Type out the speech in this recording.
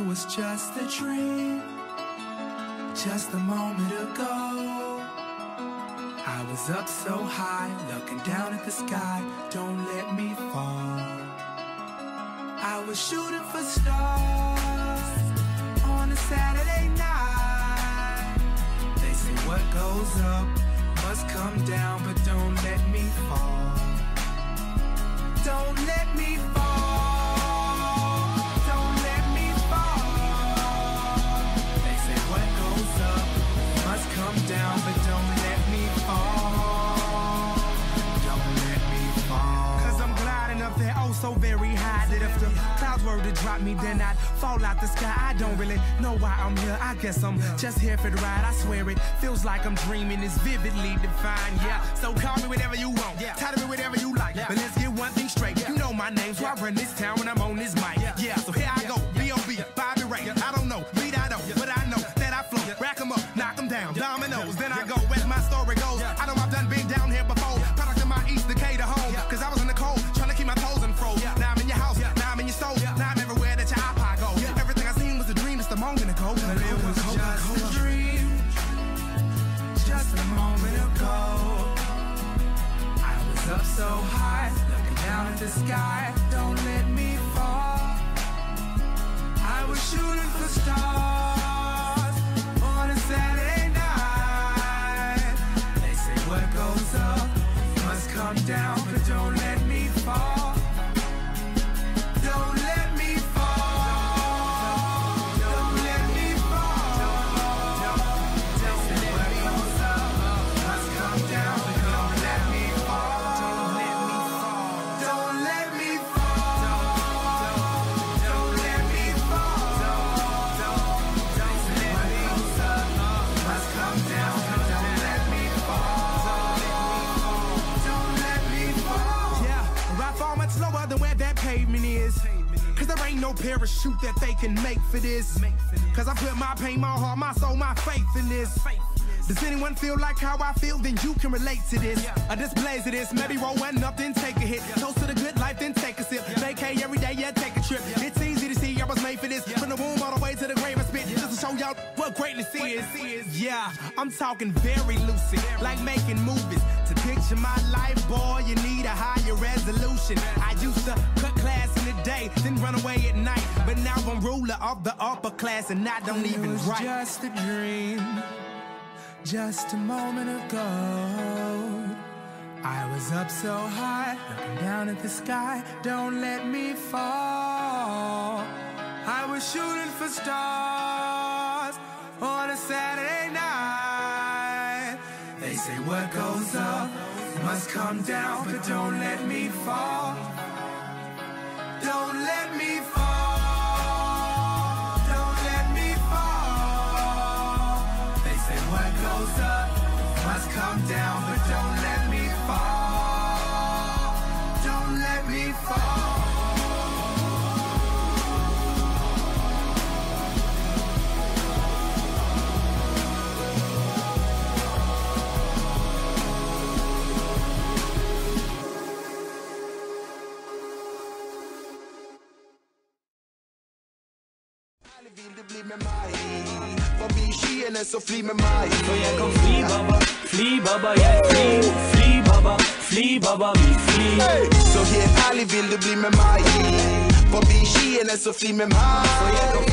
was just a dream, just a moment ago. I was up so high, looking down at the sky. Don't let me fall. I was shooting for stars on a Saturday night. They say what goes up must come down, but don't let me fall. Don't let me fall. Don't let me fall. They say what goes up must come down, but don't let me fall. Don't let me fall. 'Cause I'm gliding up there oh so very high that if the clouds were to drop me, then I'd fall out the sky. I don't really know why I'm here. I guess I'm just here for the ride. I swear it feels like I'm dreaming. It's vividly defined. Yeah, so call me whatever you want. Title me whatever you like. But let's get one thing straight. You know my name, so I run this town when I'm on this mic. Yeah, so here I go. B.O.B. Bobby Ray. I don't know, beat I don't, but I know that I flow. Rack 'em up, knock 'em down, dominoes. Then I go as my story goes. I know I've done been down here before. Product of my East Decatur home. 'Cause I was in the cold, trying to keep my toes in froze. Now I'm in your house, now I'm in your stove. Now I'm everywhere that your iPod goes. Everything I seen was a dream just a moment ago. But it was just a dream, just a moment ago. I was up so high, looking down at the sky. Don't let me fall. I was shooting for stars on a Saturday night. They say what goes up must come down, but don't let me fall. Don't let me fall. Don't let me fall. They say what goes up must come down, but don't let me fall. Don't let me fall. Don't let me fall. Don't let me fall. They say what goes up must come down, but don't let me fall. Don't let me fall. Yeah, I fall much lower than where that pavement is. 'Cause there ain't no parachute that they can make for this. 'Cause I put my pain, my heart, my soul, my faith in this. Does anyone feel like how I feel? Then you can relate to this. A displays of this, maybe roll one up, then take a hit. Toast to the good life, then take a sip. Vacay every day, yeah, take a trip. It's easy to see I was made for this. From the womb all the way to the grave I spit. Just to show y'all what greatness is. Yeah, I'm talking very lucid, like making movies. To picture my life, boy, you need a higher resolution. I used to cut class in the day, then run away at night. But now I'm ruler of the upper class, and I don't even write. It was just a dream, just a moment ago. I was up so high, looking down at the sky. Don't let me fall. I was shooting for stars on a Saturday night. They say what goes up must come down, but don't let me fall. Don't let me fall. Don't let me fall. They say what goes up must come down, but don't let me fall. Don't let me fall. Så fly med mig. Så jeg kan fly baba, jeg fly baba, vi fly. Så helt ærligt vil du blive med mig. Forbi skiene, så fly med mig. Så jeg kan